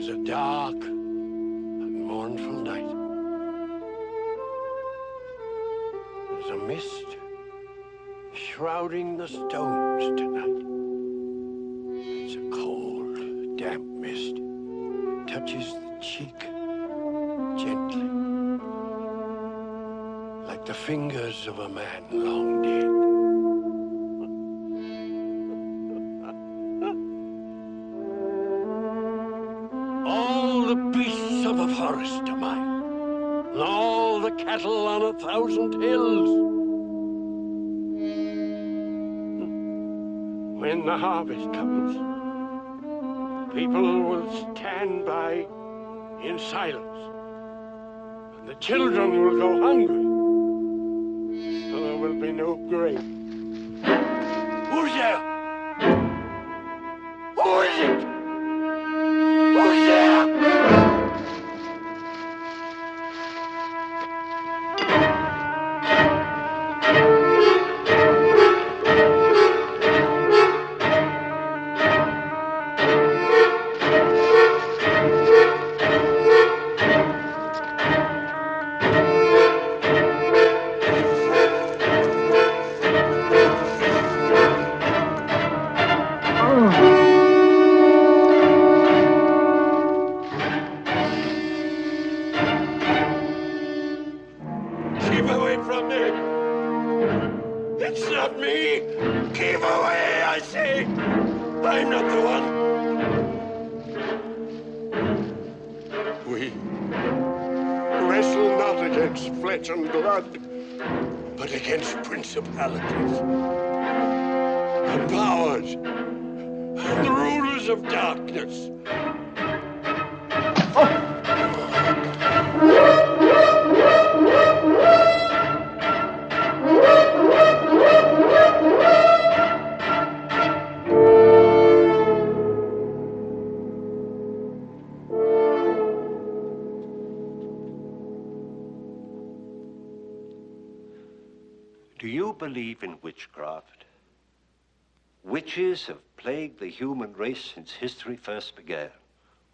was a dark and mournful night. There's a mist shrouding the stones tonight. It's a cold, damp mist. Touches the cheek gently, like the fingers of a man long dead. All the beasts of the forest are mine, and all the cattle on 1,000 hills. When the harvest comes, people will stand by in silence, and the children will go hungry, so there will be no grain. Who's there? Who is it? Who's there? Keep away from me! It's not me! Keep away, I say! I'm not the one! We wrestle not against flesh and blood, but against principalities and powers and the rulers of darkness. Do you believe in witchcraft? Witches have plagued the human race since history first began.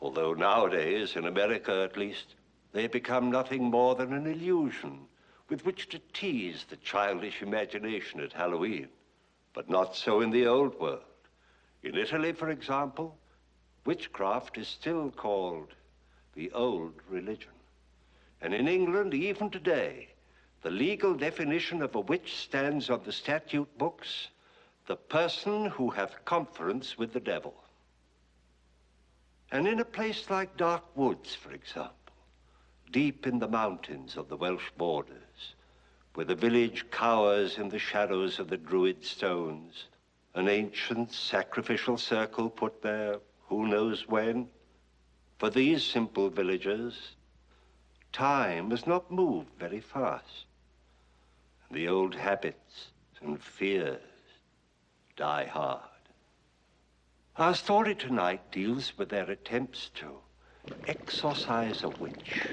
Although nowadays, in America at least, they become nothing more than an illusion with which to tease the childish imagination at Halloween. But not so in the old world. In Italy, for example, witchcraft is still called the old religion. And in England, even today, the legal definition of a witch stands on the statute books: the person who hath conference with the devil. And in a place like Dark Woods, for example, deep in the mountains of the Welsh borders, where the village cowers in the shadows of the Druid stones, an ancient sacrificial circle put there, who knows when? For these simple villagers, time has not moved very fast. The old habits and fears die hard. Our story tonight deals with their attempts to exorcise a witch.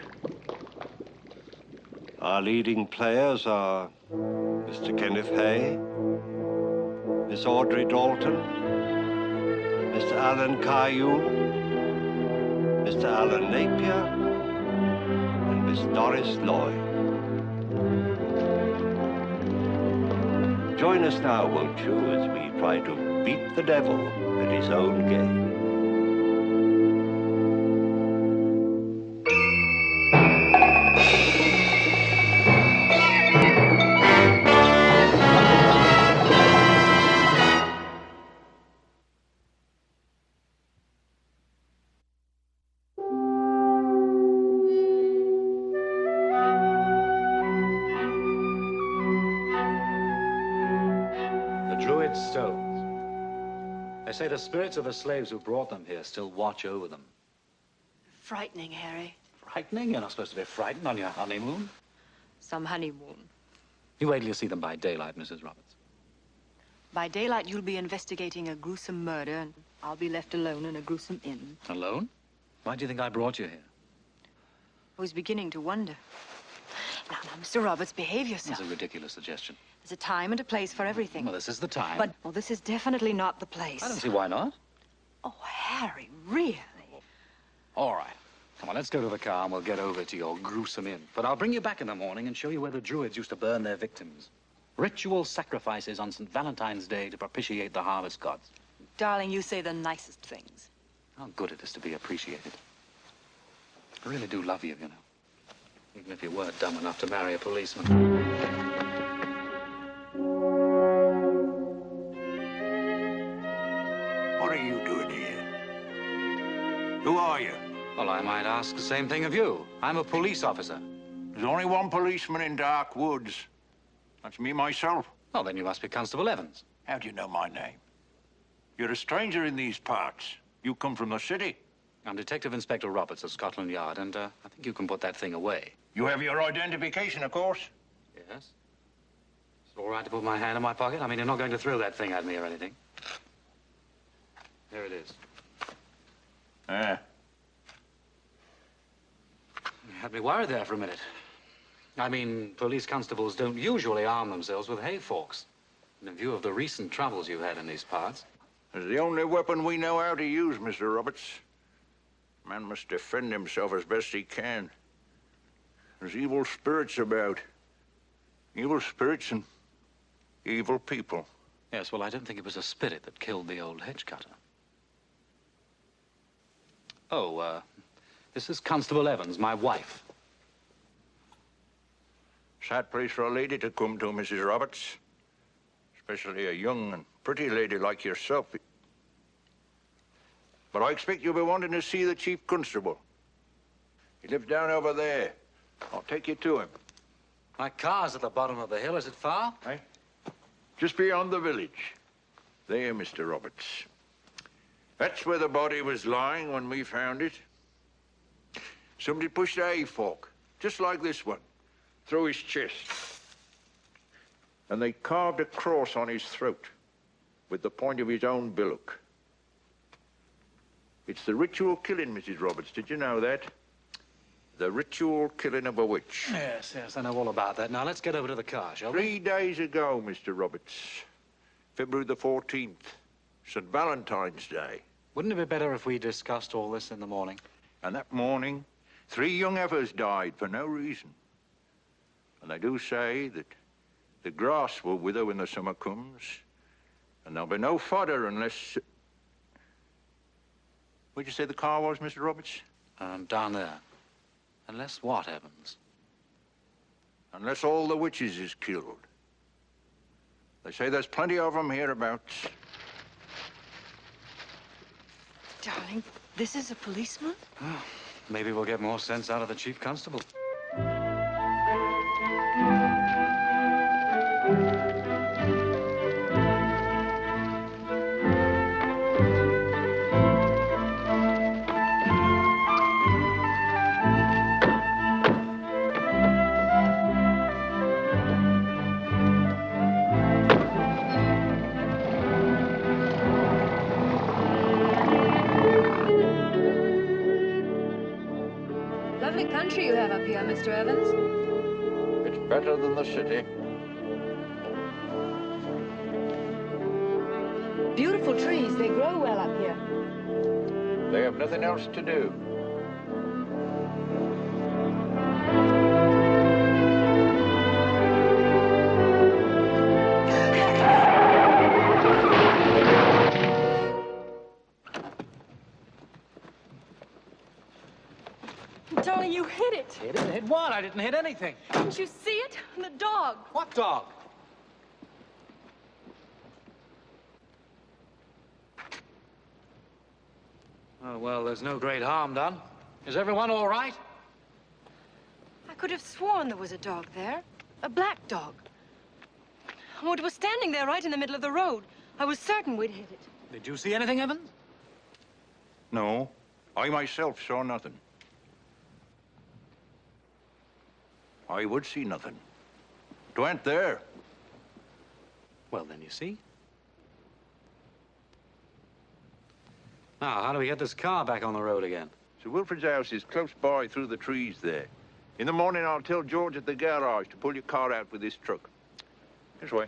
Our leading players are Mr. Kenneth Hay, Miss Audrey Dalton, Mr. Alan Caillou, Mr. Alan Napier, and Miss Doris Lloyd. Join us now, won't you, as we try to beat the devil at his own game. Stones. They say the spirits of the slaves who brought them here still watch over them. Frightening, Harry. Frightening? You're not supposed to be frightened on your honeymoon. Some honeymoon. You wait till you see them by daylight, Mrs. Roberts. By daylight, you'll be investigating a gruesome murder, and I'll be left alone in a gruesome inn. Alone? Why do you think I brought you here? I was beginning to wonder. Now, Mr. Roberts, behave yourself. That's a ridiculous suggestion. There's a time and a place for everything. Well, this is the time. But, well, this is definitely not the place. I don't see why not. Oh, Harry, really? All right. Come on, let's go to the car and we'll get over to your gruesome inn. But I'll bring you back in the morning and show you where the Druids used to burn their victims. Ritual sacrifices on St. Valentine's Day to propitiate the harvest gods. Darling, you say the nicest things. How good it is to be appreciated. I really do love you, you know. Even if you were dumb enough to marry a policeman. What are you doing here? Who are you? Well, I might ask the same thing of you. I'm a police officer. There's only one policeman in Dark Woods. That's me myself. Oh, then you must be Constable Evans. How do you know my name? You're a stranger in these parts. You come from the city. I'm Detective Inspector Roberts of Scotland Yard, and I think you can put that thing away. You have your identification, of course. Yes? It's all right to put my hand in my pocket? I mean, you're not going to throw that thing at me or anything. Here it is. Ah. You had me worried there for a minute. I mean, police constables don't usually arm themselves with hay forks. In view of the recent troubles you've had in these parts. It's the only weapon we know how to use, Mr. Roberts. Man must defend himself as best he can. There's evil spirits about. Evil spirits and evil people. Yes, well, I don't think it was a spirit that killed the old hedge cutter. Oh, this is Constable Evans, my wife. Sad place for a lady to come to, Mrs. Roberts. Especially a young and pretty lady like yourself. But I expect you'll be wanting to see the Chief Constable. He lives down over there. I'll take you to him. My car's at the bottom of the hill. Is it far? Eh? Just beyond the village. There, Mr. Roberts. That's where the body was lying when we found it. Somebody pushed a hay fork, just like this one, through his chest. And they carved a cross on his throat with the point of his own billock. It's the ritual killing, Mrs. Roberts. Did you know that? The ritual killing of a witch. Yes, yes, I know all about that. Now, let's get over to the car, shall we? 3 days ago, Mr. Roberts. February the 14th. St. Valentine's Day. Wouldn't it be better if we discussed all this in the morning? And that morning, 3 young heifers died for no reason. And they do say that the grass will wither when the summer comes, and there'll be no fodder unless... Where'd you say the car was, Mr. Roberts? Down there. Unless what, Evans? Unless all the witches is killed. They say there's plenty of them hereabouts. Darling, this is a policeman? Oh, maybe we'll get more sense out of the Chief Constable. Lovely country you have up here, Mr. Evans. It's better than the city. Beautiful trees. They grow well up here. They have nothing else to do. Darling, you hit it. Hit it? Hit what? I didn't hit anything. Didn't you see it? The dog. What dog? Oh, well, there's no great harm done. Is everyone all right? I could have sworn there was a dog there. A black dog. Oh, it was standing there right in the middle of the road. I was certain we'd hit it. Did you see anything, Evans? No, I myself saw nothing. I would see nothing. It went there. Well, then you see. Now, how do we get this car back on the road again? Sir Wilfred's house is close by through the trees there. In the morning, I'll tell George at the garage to pull your car out with this truck. This way.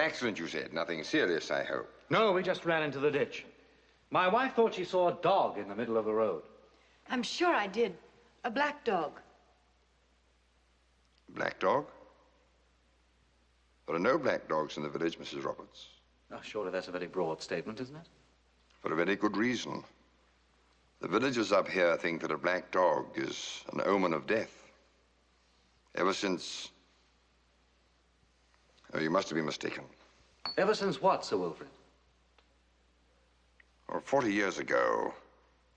accident, you said. Nothing serious, I hope. No, we just ran into the ditch. My wife thought she saw a dog in the middle of the road. I'm sure I did. A black dog. Black dog? There are no black dogs in the village, Mrs. Roberts. Oh, surely that's a very broad statement, isn't it? For a very good reason. The villagers up here think that a black dog is an omen of death. Ever since... Oh, you must have been mistaken. Ever since what, Sir Wilfrid? Well, 40 years ago,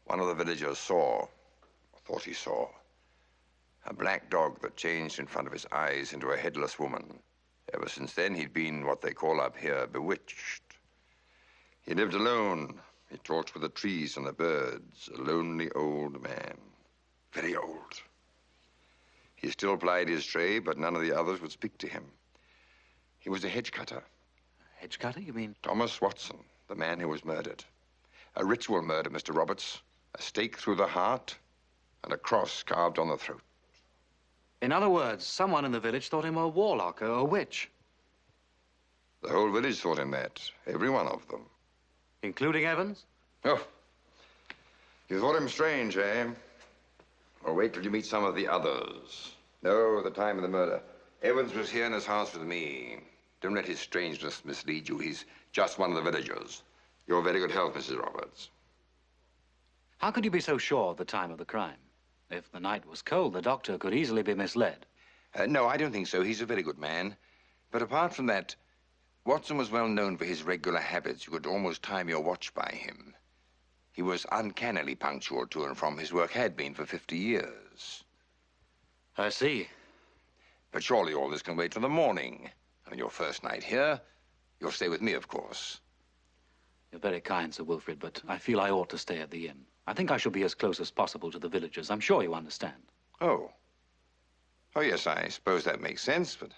one of the villagers saw, or thought he saw, a black dog that changed in front of his eyes into a headless woman. Ever since then, he'd been what they call up here bewitched. He lived alone. He talked with the trees and the birds, a lonely old man, very old. He still plied his trade, but none of the others would speak to him. He was a hedge cutter. A hedge cutter, you mean? Thomas Watson, the man who was murdered. A ritual murder, Mr. Roberts. A stake through the heart and a cross carved on the throat. In other words, someone in the village thought him a warlock, a witch. The whole village thought him that. Every one of them. Including Evans? Oh. You thought him strange, eh? Well, wait till you meet some of the others. No, the time of the murder. Evans was here in his house with me. Don't let his strangeness mislead you. He's just one of the villagers. You're very good health, Mrs. Roberts. How could you be so sure of the time of the crime? If the night was cold, the doctor could easily be misled. No, I don't think so. He's a very good man. But apart from that, Watson was well known for his regular habits. You could almost time your watch by him. He was uncannily punctual to and from his work, had been for 50 years. I see. But surely all this can wait till the morning. On your first night here, you'll stay with me, of course. You're very kind, Sir Wilfrid, but I feel I ought to stay at the inn. I think I shall be as close as possible to the villagers. I'm sure you understand. Oh. Oh, yes, I suppose that makes sense, but...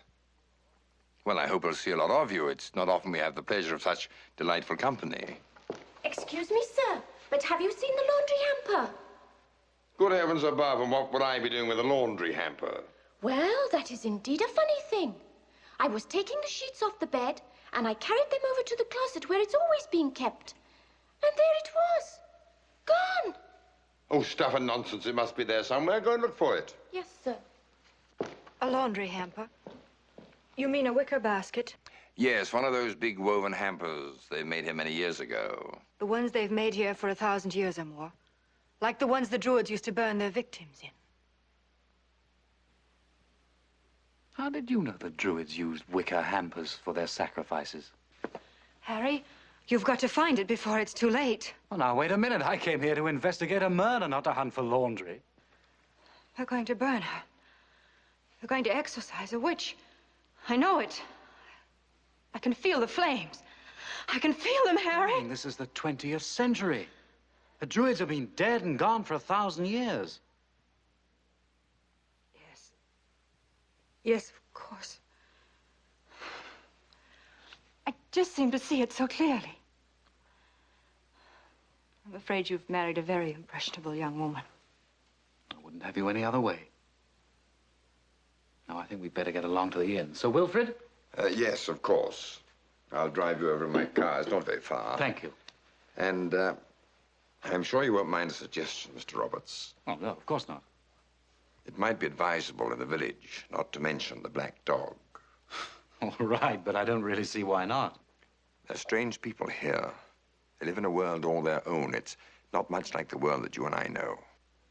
Well, I hope I'll see a lot of you. It's not often we have the pleasure of such delightful company. Excuse me, sir, but have you seen the laundry hamper? Good heavens above, and what would I be doing with a laundry hamper? Well, that is indeed a funny thing. I was taking the sheets off the bed, and I carried them over to the closet where it's always been kept. And there it was. Gone. Oh, stuff and nonsense. It must be there somewhere. Go and look for it. Yes, sir. A laundry hamper? You mean a wicker basket? Yes, one of those big woven hampers they made here many years ago. The ones they've made here for 1,000 years or more. Like the ones the Druids used to burn their victims in. How did you know the Druids used wicker hampers for their sacrifices? Harry, you've got to find it before it's too late. Well, now, wait a minute. I came here to investigate a murder, not to hunt for laundry. They're going to burn her. They're going to exorcise a witch. I know it. I can feel the flames. I can feel them, Harry. This is the 20th century. The Druids have been dead and gone for 1,000 years. Yes. Yes, of course. I just seem to see it so clearly. I'm afraid you've married a very impressionable young woman. I wouldn't have you any other way. Now, I think we'd better get along to the inn. Sir Wilfrid? Yes, of course. I'll drive you over in my car. It's not very far. Thank you. And, I'm sure you won't mind a suggestion, Mr. Roberts. Oh, no, of course not. It might be advisable in the village not to mention the black dog. All right, but I don't really see why not. They're strange people here. They live in a world all their own. It's not much like the world that you and I know.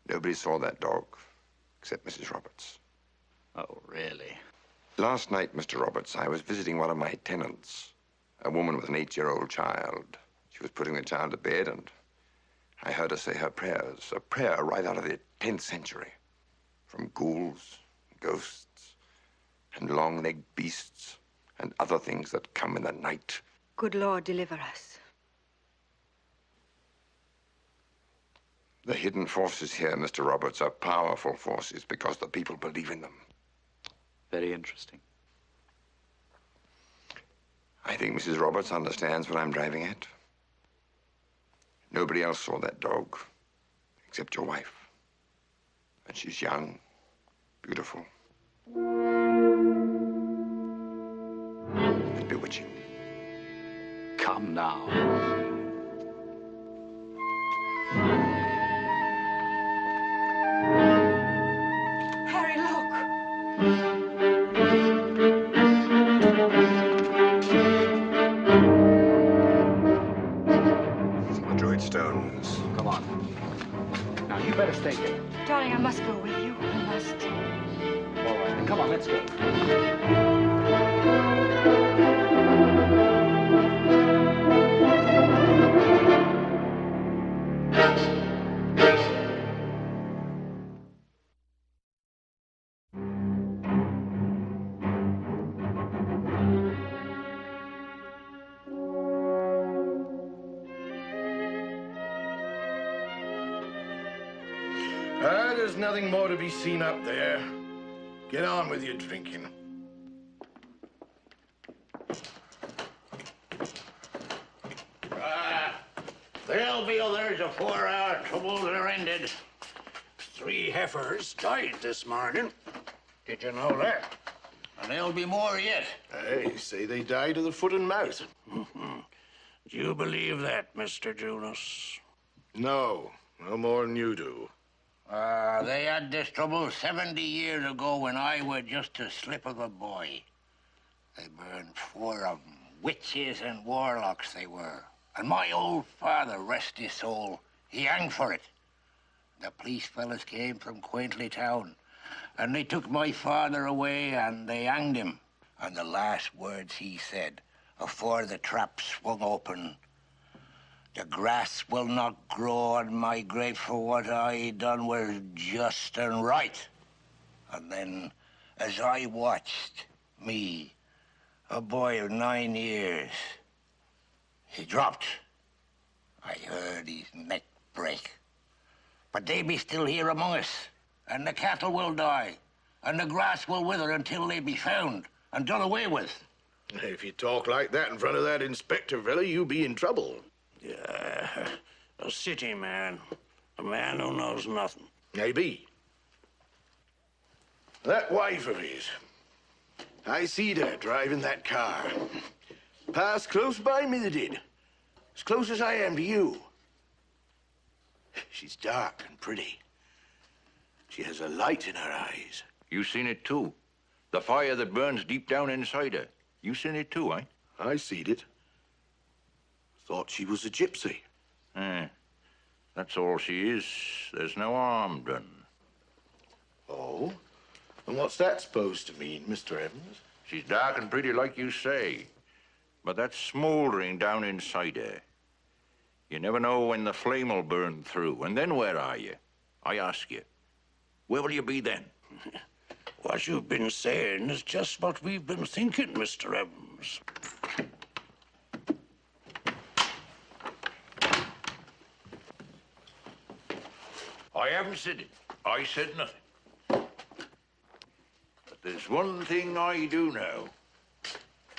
Nobody saw that dog, except Mrs. Roberts. Oh, really? Last night, Mr. Roberts, I was visiting one of my tenants, a woman with an 8-year-old child. She was putting the child to bed, and I heard her say her prayers, a prayer right out of the 10th century, from ghouls, ghosts, and long-legged beasts, and other things that come in the night. Good Lord, deliver us. The hidden forces here, Mr. Roberts, are powerful forces because the people believe in them. Very interesting. I think Mrs. Roberts understands what I'm driving at. Nobody else saw that dog, except your wife. And she's young, beautiful, and bewitching. come now. Harry, look. The druid stones. Come on. Now, you better stay here. Darling, I must go with you. I must. All right, then come on, let's go. There's nothing more to be seen up there. Get on with your drinking. There'll be others afore our troubles are ended. 3 heifers died this morning. Did you know that? And there'll be more yet. Hey, say they died of the foot and mouth. Do you believe that, Mr. Junus? No, no more than you do. They had this trouble 70 years ago when I was just a slip of a boy. They burned 4 of them. Witches and warlocks they were. And my old father, rest his soul, he hanged for it. The police fellas came from Quaintley town, and they took my father away and they hanged him. And the last words he said, afore the trap swung open, "The grass will not grow on my grave, for what I done was just and right." And then, as I watched, me, a boy of 9 years, he dropped. I heard his neck break. But they be still here among us, and the cattle will die, and the grass will wither until they be found and done away with. If you talk like that in front of that inspector fella, you be in trouble. Yeah, a city man. A man who knows nothing. Maybe. That wife of his. I seed her driving that car. Passed close by me, they did. As close as I am to you. She's dark and pretty. She has a light in her eyes. You seen it too. The fire that burns deep down inside her. You seen it too, eh? I seed it. Thought she was a gypsy. That's all she is. There's no harm done. Oh? And what's that supposed to mean, Mr. Evans? She's dark and pretty like you say, but that's smouldering down inside her. You never know when the flame will burn through, and then where are you? I ask you, where will you be then? What you've been saying is just what we've been thinking, Mr. Evans. I haven't said it. I said nothing. But there's one thing I do know,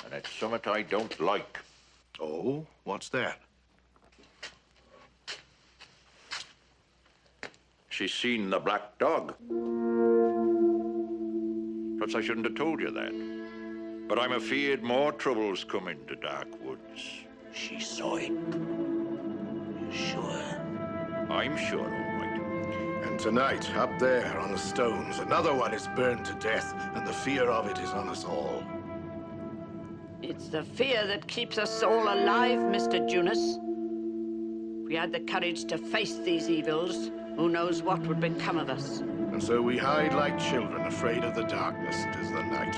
and it's something I don't like. Oh? What's that? She's seen the black dog. Perhaps I shouldn't have told you that. But I'm afeard more trouble's coming to Dark Woods. She saw it. You sure? I'm sure, all right. And tonight, up there on the stones, another one is burned to death, and the fear of it is on us all. It's the fear that keeps us all alive, Mr. Junus. If we had the courage to face these evils, who knows what would become of us. And so we hide like children, afraid of the darkness and as the night.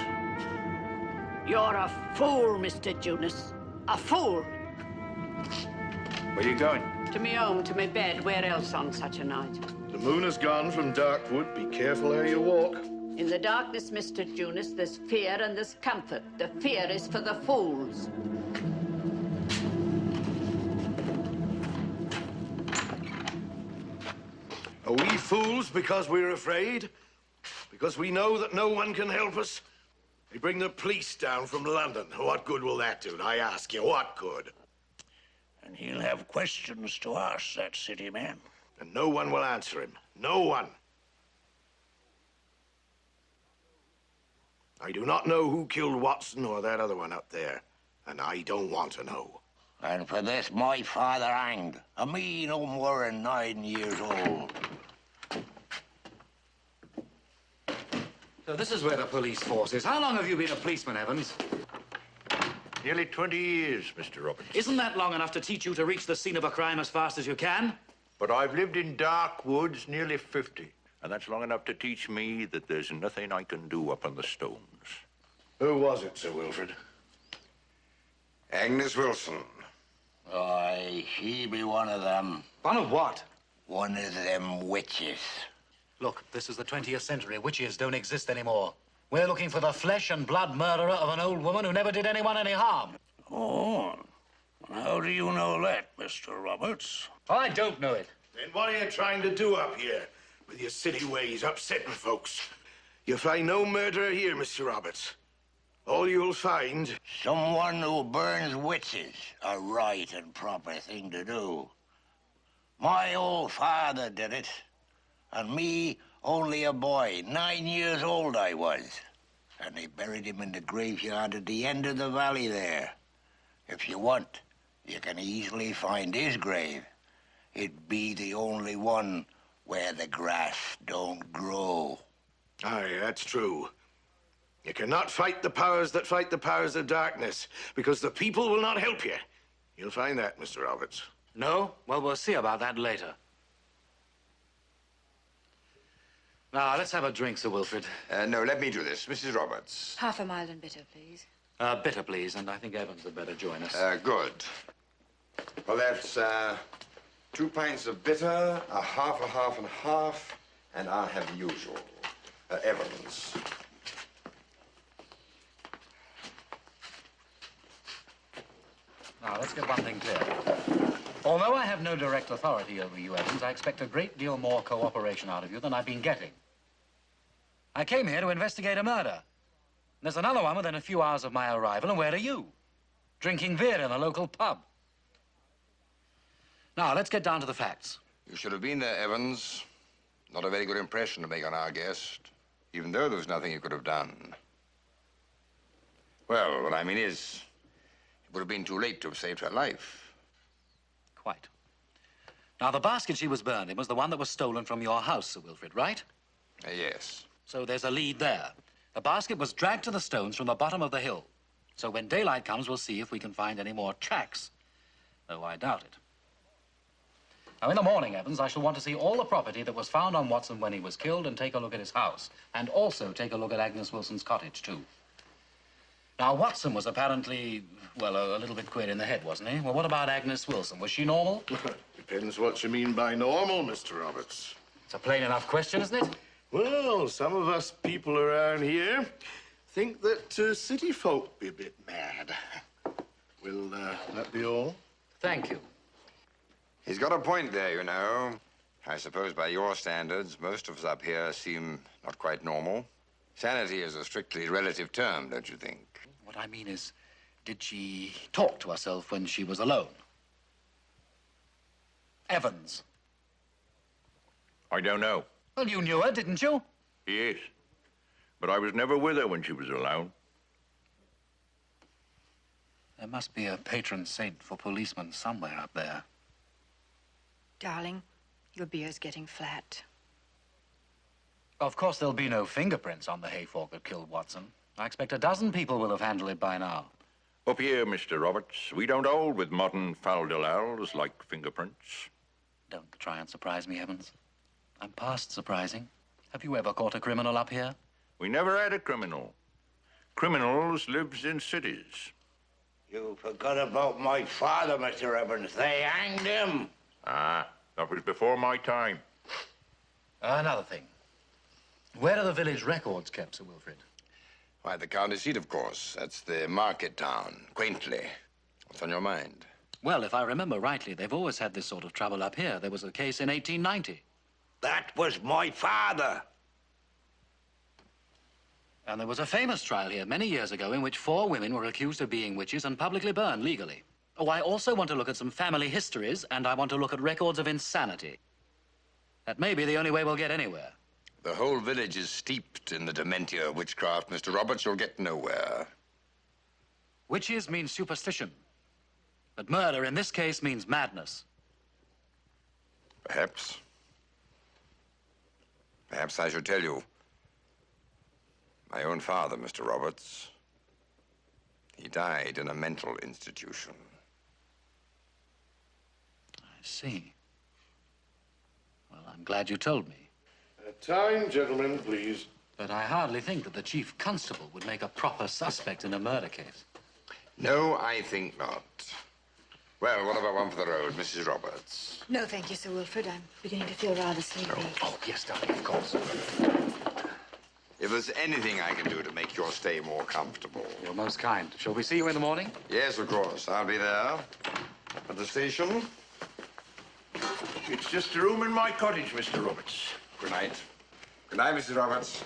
You're a fool, Mr. Junus. A fool. Where are you going? To me home, to my bed. Where else on such a night? The moon has gone from Darkwood. Be careful how you walk. In the darkness, Mr. Junus, there's fear and there's comfort. The fear is for the fools. Are we fools because we're afraid? Because we know that no one can help us? They bring the police down from London. What good will that do? I ask you, what good? And he'll have questions to ask, that city man. And no one will answer him. No one. I do not know who killed Watson or that other one up there. And I don't want to know. And for this, my father hanged. And me no more than 9 years old. So this is where the police force is. How long have you been a policeman, Evans? Nearly 20 years, Mr. Roberts. Isn't that long enough to teach you to reach the scene of a crime as fast as you can? But I've lived in dark woods nearly 50. And that's long enough to teach me that there's nothing I can do up on the stones. Who was it, Sir Wilfrid? Agnes Wilson. Aye, she be one of them. One of what? One of them witches. Look, this is the 20th century. Witches don't exist anymore. We're looking for the flesh and blood murderer of an old woman who never did anyone any harm. Oh, how do you know that, Mr. Roberts? I don't know it. Then what are you trying to do up here with your city ways, upsetting folks? You'll find no murderer here, Mr. Roberts. All you'll find... Someone who burns witches. A right and proper thing to do. My old father did it. And me, only a boy. 9 years old I was. And they buried him in the graveyard at the end of the valley there. If you want, you can easily find his grave. It'd be the only one where the grass don't grow. Aye, that's true. You cannot fight the powers that fight the powers of darkness, because the people will not help you. You'll find that, Mr. Roberts. No? Well, we'll see about that later. Now, let's have a drink, Sir Wilfrid. No, let me do this. Mrs. Roberts. Half a mild and bitter, please. Bitter, please, and I think Evans had better join us. Good. Well, that's 2 pints of bitter, a half, and a half, and I'll have the usual. Evans. Now, let's get one thing clear. Although I have no direct authority over you, Evans, I expect a great deal more cooperation out of you than I've been getting. I came here to investigate a murder. There's another one within a few hours of my arrival, and where are you? Drinking beer in a local pub. Now, let's get down to the facts. You should have been there, Evans. Not a very good impression to make on our guest, even though there was nothing you could have done. Well, what I mean is, it would have been too late to have saved her life. Quite. Now, the basket she was burned in was the one that was stolen from your house, Sir Wilfrid, right? Yes. So there's a lead there. The basket was dragged to the stones from the bottom of the hill. So when daylight comes, we'll see if we can find any more tracks. Though I doubt it. Now, in the morning, Evans, I shall want to see all the property that was found on Watson when he was killed and take a look at his house. And also take a look at Agnes Wilson's cottage, too. Now, Watson was apparently, well, a little bit queer in the head, wasn't he? Well, what about Agnes Wilson? Was she normal? Depends what you mean by normal, Mr. Roberts. It's a plain enough question, isn't it? Well, some of us people around here think that city folk be a bit mad. Will that be all? Thank you. He's got a point there, you know. I suppose by your standards, most of us up here seem not quite normal. Sanity is a strictly relative term, don't you think? What I mean is, did she talk to herself when she was alone? Evans. I don't know. Well, you knew her, didn't you? Yes. But I was never with her when she was alone. There must be a patron saint for policemen somewhere up there. Darling, your beer's getting flat. Of course, there'll be no fingerprints on the hayfork that killed Watson. I expect a dozen people will have handled it by now. Up here, Mr. Roberts, we don't hold with modern fal-de-lals like fingerprints. Don't try and surprise me, Evans. I'm past surprising. Have you ever caught a criminal up here? We never had a criminal. Criminals lives in cities. You forgot about my father, Mr. Evans. They hanged him. Ah, that was before my time. Another thing. Where are the village records kept, Sir Wilfrid? Why, the county seat, of course. That's the market town, quaintly. What's on your mind? Well, if I remember rightly, they've always had this sort of trouble up here. There was a case in 1890. That was my father. And there was a famous trial here many years ago in which 4 women were accused of being witches and publicly burned legally. Oh, I also want to look at some family histories, and I want to look at records of insanity. That may be the only way we'll get anywhere. The whole village is steeped in the dementia of witchcraft, Mr. Roberts. You'll get nowhere. Witches mean superstition. But murder in this case means madness. Perhaps. Perhaps I should tell you. My own father, Mr. Roberts, he died in a mental institution. I see. Well, I'm glad you told me. Time, gentlemen, please. But I hardly think that the chief constable would make a proper suspect in a murder case. No, I think not. Well, what about one for the road, Mrs. Roberts? No, thank you, Sir Wilfrid. I'm beginning to feel rather sleepy. Oh, yes, darling, of course. If there's anything I can do to make your stay more comfortable. You're most kind. Shall we see you in the morning? Yes, of course. I'll be there. At the station. It's just a room in my cottage, Mr. Roberts. Good night. Good night, Mrs. Roberts.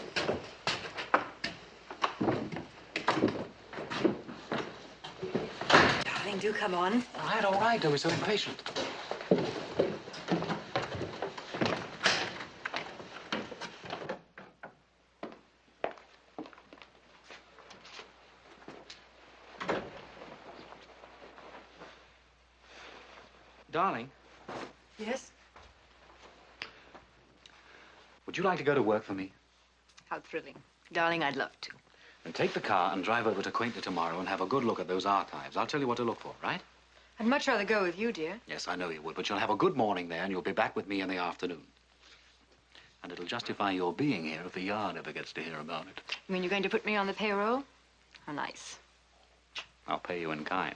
Darling, do come on. All right. Don't be so impatient. Darling, Yes? would you like to go to work for me? How thrilling. Darling, I'd love to. Then take the car and drive over to Quaintley tomorrow and have a good look at those archives. I'll tell you what to look for, right? I'd much rather go with you, dear. Yes, I know you would, but you'll have a good morning there and you'll be back with me in the afternoon. And it'll justify your being here if the Yard ever gets to hear about it. You mean you're going to put me on the payroll? How nice. I'll pay you in kind.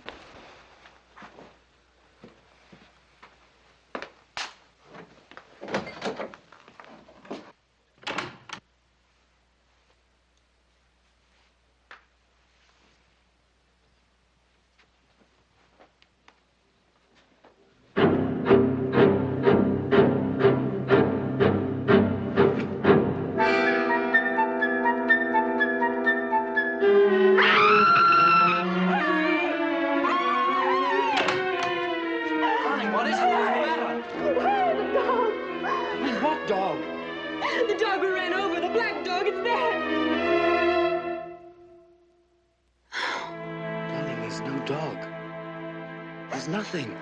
Nothing.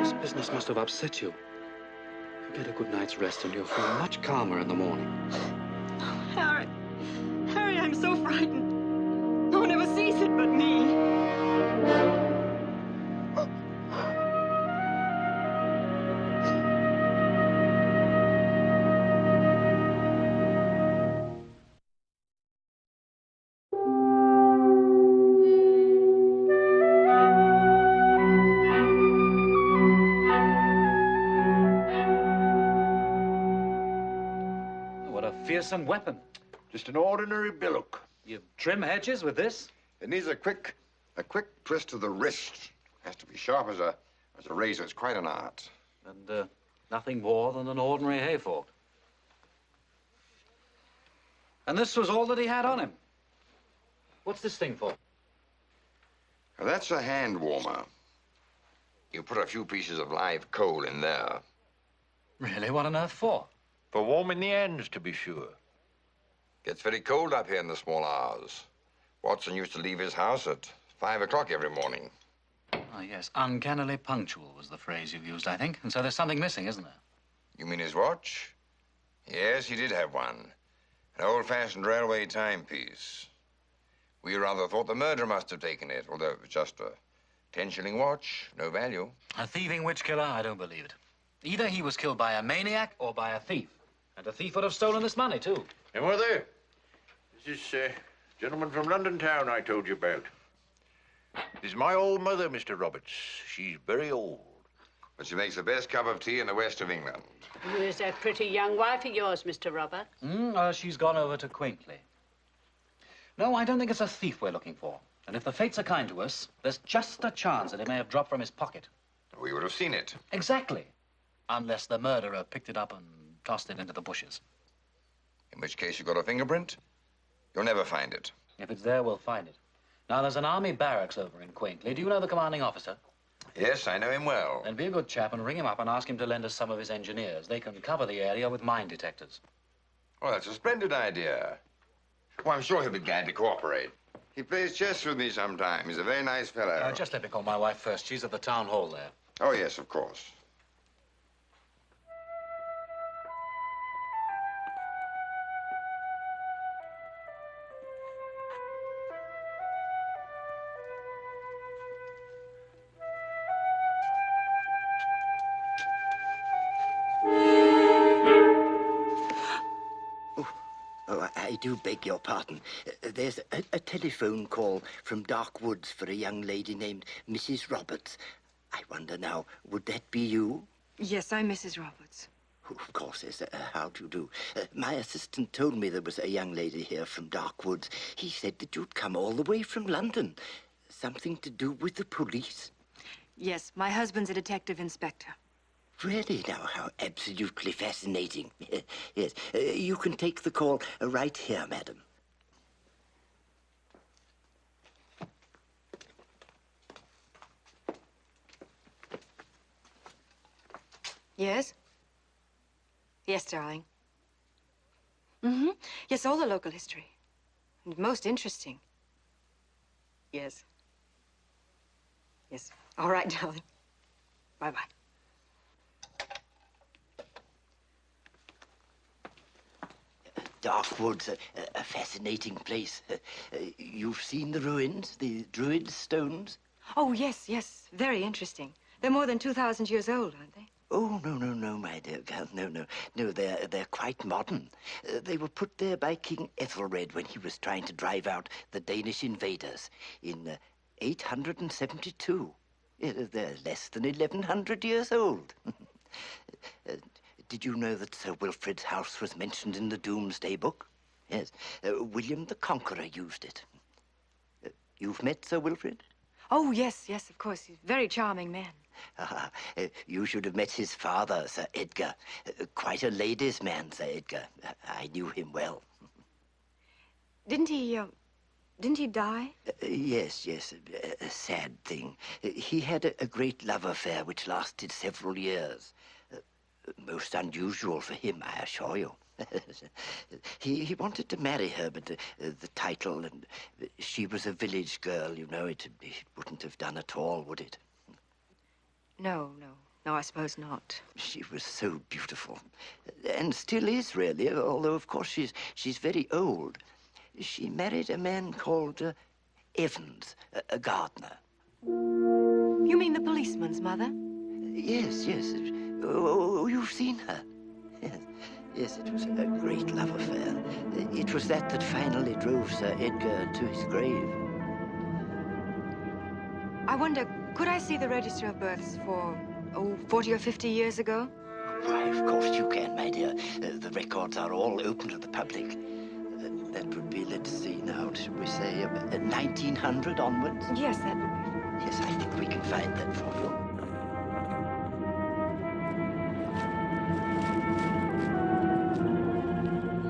This business must have upset you. Get a good night's rest and you'll feel much calmer in the morning. Oh, Harry. Harry, I'm so frightened. No one ever sees it but me. Fearsome weapon. Just an ordinary billock. You trim hedges with this? It needs a quick twist of the wrist. Has to be sharp as a razor. It's quite an art. And nothing more than an ordinary hay fork. And this was all that he had on him. What's this thing for? Now, that's a hand warmer. You put a few pieces of live coal in there. Really? What on earth for? For warming the ends, to be sure. Gets very cold up here in the small hours. Watson used to leave his house at 5 o'clock every morning. Oh, yes. Uncannily punctual was the phrase you used, I think. And so there's something missing, isn't there? You mean his watch? Yes, he did have one. An old-fashioned railway timepiece. We rather thought the murderer must have taken it, although it was just a 10-shilling watch, no value. A thieving witch killer? I don't believe it. Either he was killed by a maniac or by a thief. And a thief would have stolen this money, too. And were there? This is gentleman from London town I told you about. This is my old mother, Mr. Roberts. She's very old. But she makes the best cup of tea in the west of England. Who is that pretty young wife of yours, Mr. Roberts? She's gone over to Quaintley. No, I don't think it's a thief we're looking for. And if the fates are kind to us, there's just a chance that it may have dropped from his pocket. We would have seen it. Exactly. Unless the murderer picked it up and tossed it into the bushes. In which case you've got a fingerprint. You'll never find it. If it's there, we'll find it. Now, there's an army barracks over in Quaintley. Do you know the commanding officer? Yes, I know him well. Then be a good chap and ring him up and ask him to lend us some of his engineers. They can cover the area with mine detectors. Well, that's a splendid idea. Well, I'm sure he'll be glad to cooperate. He plays chess with me sometimes. He's a very nice fellow. Just let me call my wife first. She's at the town hall there. Oh, yes, of course. Oh, I do beg your pardon. There's a telephone call from Dark Woods for a young lady named Mrs. Roberts. I wonder now, would that be you? Yes, I'm Mrs. Roberts. Oh, of course, yes. How do you do? My assistant told me there was a young lady here from Dark Woods. He said that you'd come all the way from London. Something to do with the police? Yes, my husband's a detective inspector. Really now, how absolutely fascinating. Yes, you can take the call right here, madam. Yes? Yes, darling. Mm-hmm. Yes, all the local history. And most interesting. Yes. Yes. All right, darling. Bye-bye. Dark Woods, a fascinating place. You've seen the ruins, the Druid stones? Oh, yes, yes. Very interesting. They're more than 2,000 years old, aren't they? Oh, no, my dear girl. No, they're quite modern. They were put there by King Ethelred when he was trying to drive out the Danish invaders in 872. They're less than 1,100 years old. Did you know that Sir Wilfrid's house was mentioned in the Doomsday Book? Yes. William the Conqueror used it. You've met Sir Wilfrid? Oh, yes, yes, of course. He's a very charming man. You should have met his father, Sir Edgar. Quite a ladies' man, Sir Edgar. I knew him well. Didn't he die? Yes, a sad thing. He had a great love affair which lasted several years. Most unusual for him, I assure you. He wanted to marry her, but the title, and she was a village girl, you know, it wouldn't have done at all, would it? No, I suppose not. She was so beautiful, and still is, really, although, of course, she's very old. She married a man called Evans, a gardener. You mean the policeman's mother? Yes. Oh, you've seen her? Yes, it was a great love affair. It was that finally drove Sir Edgar to his grave. I wonder, could I see the register of births for, 40 or 50 years ago? Why, of course you can, my dear. The records are all open to the public. That would be, let's see now, should we say, 1900 onwards? Yes, that would be. Yes, I think we can find that for you.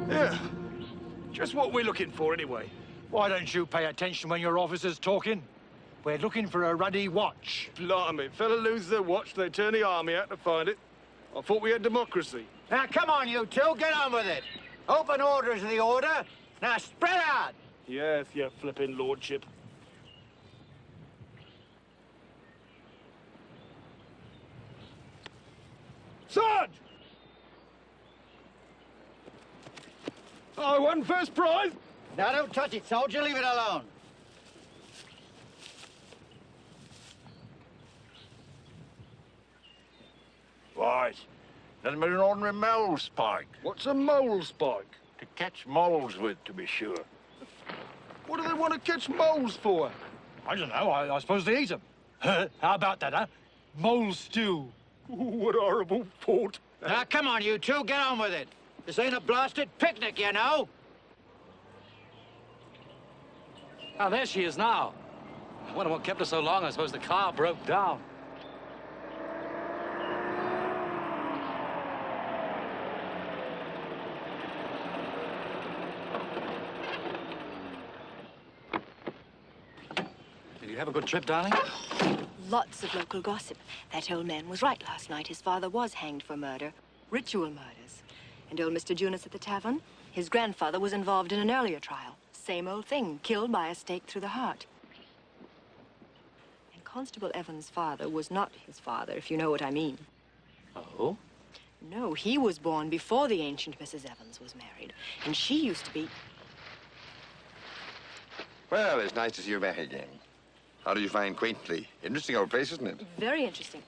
Yeah, just what we're looking for anyway. Why don't you pay attention when your officer's talking? We're looking for a ruddy watch. Blimey, fella loses their watch, they turn the army out to find it. I thought we had democracy. Now, come on, you two, get on with it. Open orders are the order. Now, spread out. Yes, your flipping lordship. Sarge! I won first prize. Now, don't touch it, soldier. Leave it alone. Right. Nothing but an ordinary mole spike. What's a mole spike? To catch moles with, to be sure. What do they want to catch moles for? I don't know. I suppose they eat them. How about that, huh? Mole stew. What horrible thought. Now, come on, you two, get on with it. This ain't a blasted picnic, you know. Oh, there she is now. I wonder what kept her so long. I suppose the car broke down. Did you have a good trip, darling? Lots of local gossip. That old man was right last night. His father was hanged for murder. Ritual murders. And old Mr. Junis at the tavern, his grandfather was involved in an earlier trial. Same old thing, killed by a stake through the heart. And Constable Evans' father was not his father, if you know what I mean. Oh? No, he was born before the ancient Mrs. Evans was married. And she used to be... Well, it's nice to see you back again. How do you find Quaintly? Interesting old place, isn't it? Very interesting.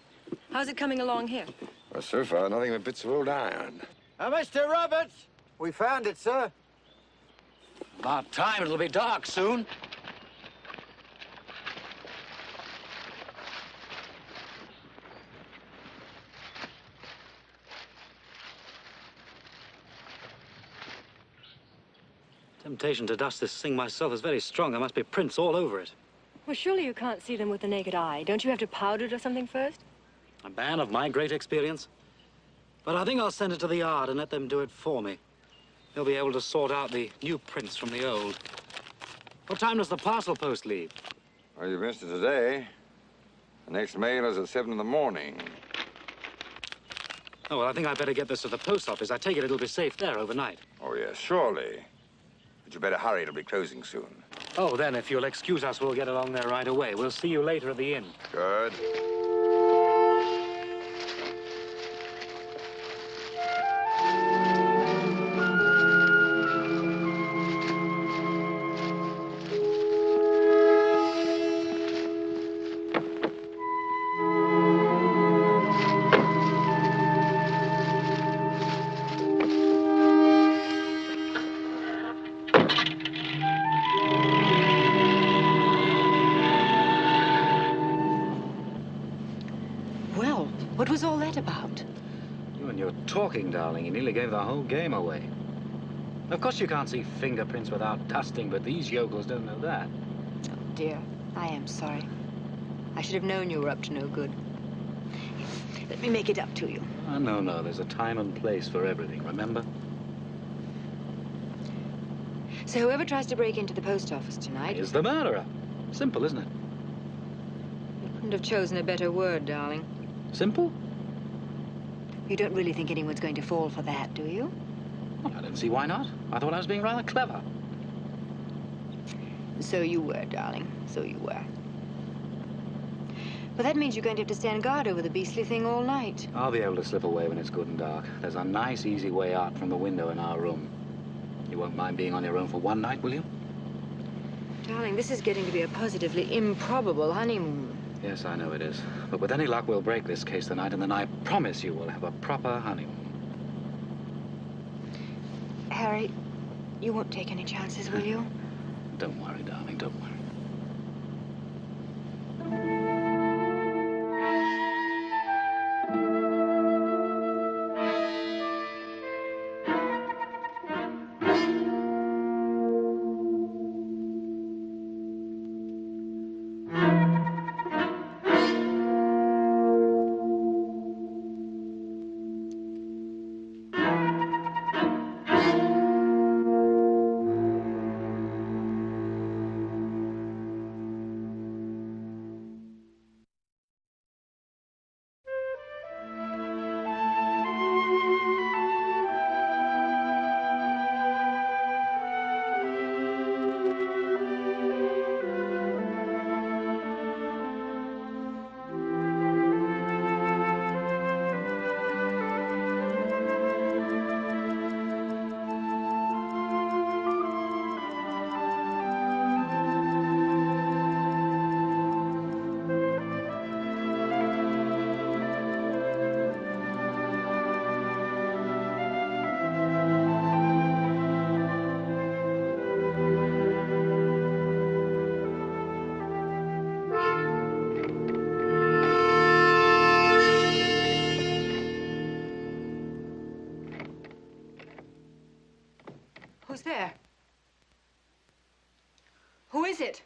How's it coming along here? Well, so far, nothing but bits of old iron. Mr. Roberts! We found it, sir. About time. It'll be dark soon. Temptation to dust this thing myself is very strong. There must be prints all over it. Well, surely you can't see them with the naked eye. Don't you have to powder it or something first? A man of my great experience. But I think I'll send it to the yard and let them do it for me. They'll be able to sort out the new prints from the old. What time does the parcel post leave? Well, you missed it today. The next mail is at 7 in the morning. Oh, well, I think I'd better get this to the post office. I take it it'll be safe there overnight. Oh, yes, surely. But you better hurry. It'll be closing soon. Oh, then, if you'll excuse us, we'll get along there right away. We'll see you later at the inn. Good. What was all that about? You and your talking, darling. You nearly gave the whole game away. Of course you can't see fingerprints without dusting, but these yokels don't know that. Oh, dear. I am sorry. I should have known you were up to no good. Let me make it up to you. Oh, no. There's a time and place for everything, remember? So whoever tries to break into the post office tonight... is the murderer. Simple, isn't it? You couldn't have chosen a better word, darling. Simple? You don't really think anyone's going to fall for that, do you? Well, I don't see why not. I thought I was being rather clever. So you were, darling. So you were. But that means you're going to have to stand guard over the beastly thing all night. I'll be able to slip away when it's good and dark. There's a nice, easy way out from the window in our room. You won't mind being on your own for one night, will you? Darling, this is getting to be a positively improbable honeymoon. Yes, I know it is. But with any luck, we'll break this case tonight, and then I promise you we'll have a proper honeymoon. Harry, you won't take any chances, will you? Don't worry, darling, don't worry. Who's there? Who is it?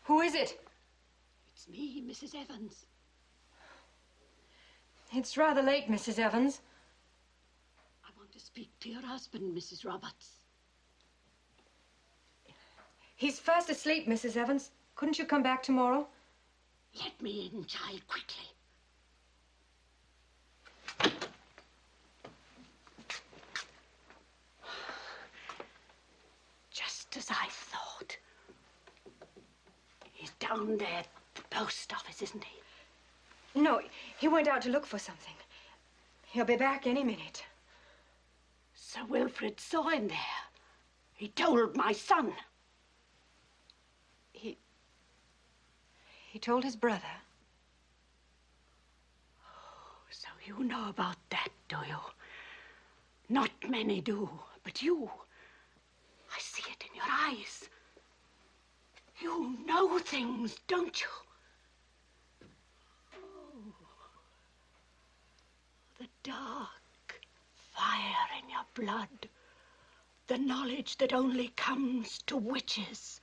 Who is it? It's me, Mrs. Evans. It's rather late, Mrs. Evans. I want to speak to your husband, Mrs. Roberts. He's fast asleep, Mrs. Evans. Couldn't you come back tomorrow? Let me in, child, quickly. down there at the post office, isn't he? No, he went out to look for something. He'll be back any minute. Sir Wilfrid saw him there. He told my son. He told his brother. Oh, so you know about that, do you? Not many do, but you. I see it in your eyes. You know things, don't you? Oh, the dark fire in your blood. The knowledge that only comes to witches.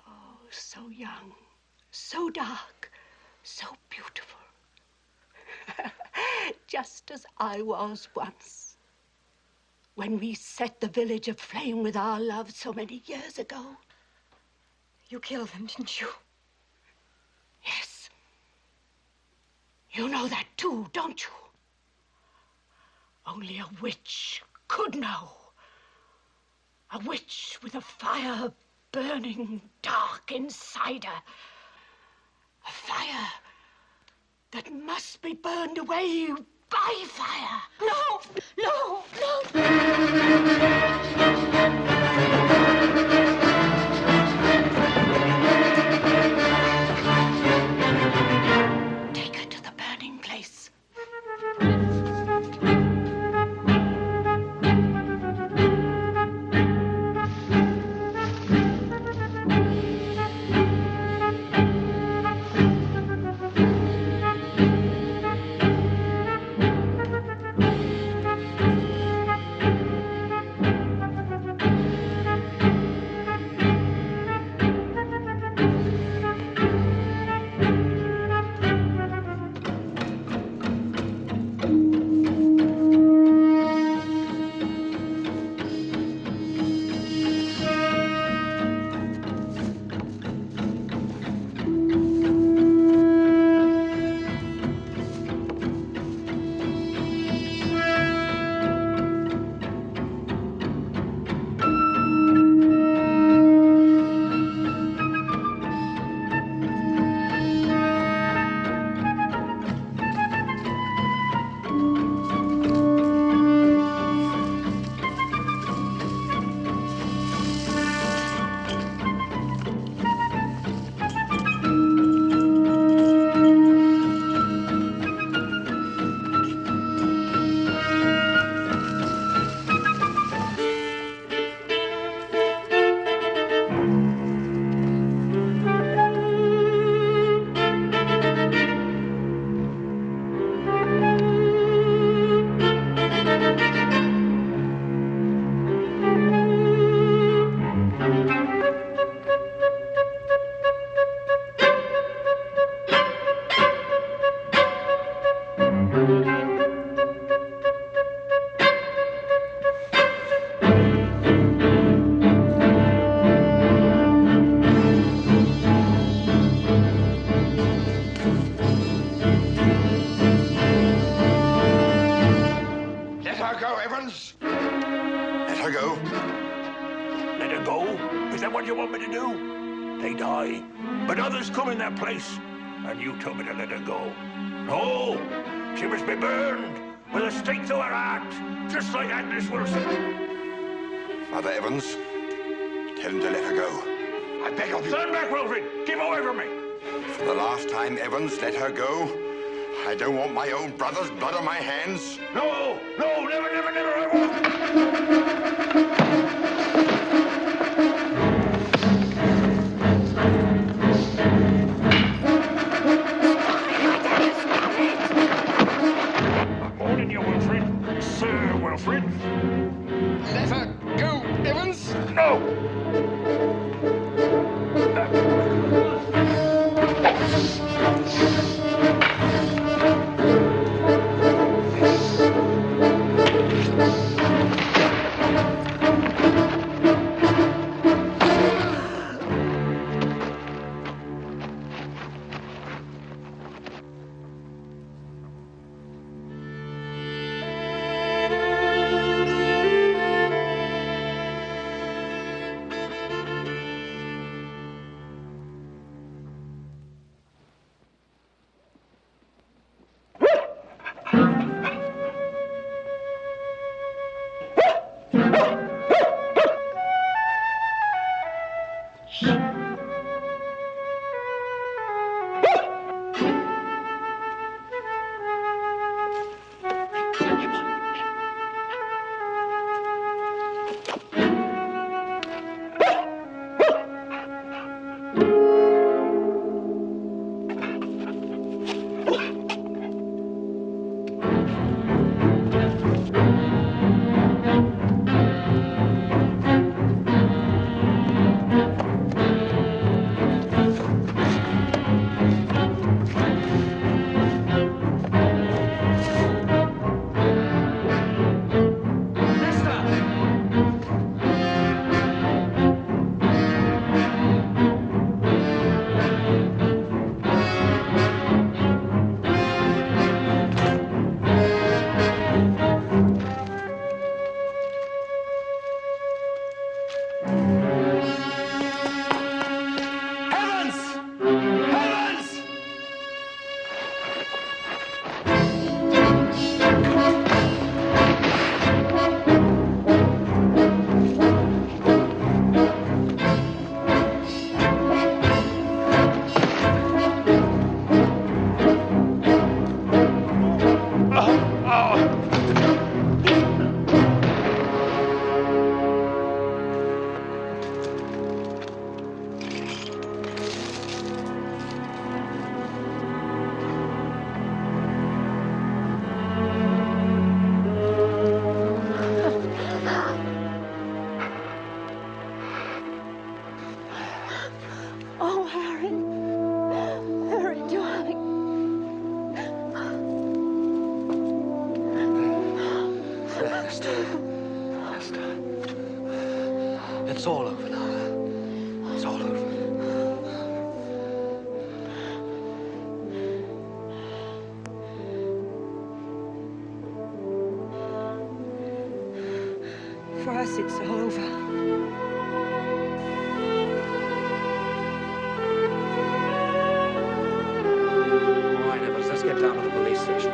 Oh, so young, so dark, so beautiful. Just as I was once. When we set the village aflame with our love so many years ago. You killed them, didn't you? Yes. You know that too, don't you? Only a witch could know. A witch with a fire burning dark inside her. A fire that must be burned away by fire. No, no, no. Take her to the burning place. Let her go, Evans. Let her go. Let her go? Is that what you want me to do? They die, but others come in their place. And you told me to let her go. No, she must be burned with a stake through her heart, just like Agnes Wilson. Father Evans, tell him to let her go. I beg of you. Stand back, Wilfrid. Keep away from me. For the last time, Evans, let her go. I don't want my own brother's blood on my hands. No, no, never, never, never, I won't. I'm warning you, Wilfrid. Sir Wilfrid. Let her go, Evans. No. Oh, Harry. Harry, darling. Esther. It's all over now. It's all over. For us, it's all over. All right, Evans, let's get down to the police station.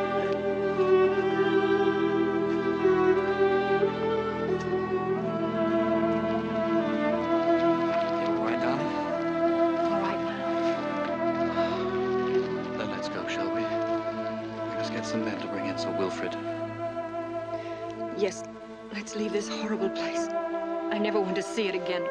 You all right, darling? All right now. Then let's go, shall we? We must get some men to bring in Sir Wilfrid. Yes, let's leave this horrible place. I never want to see it again.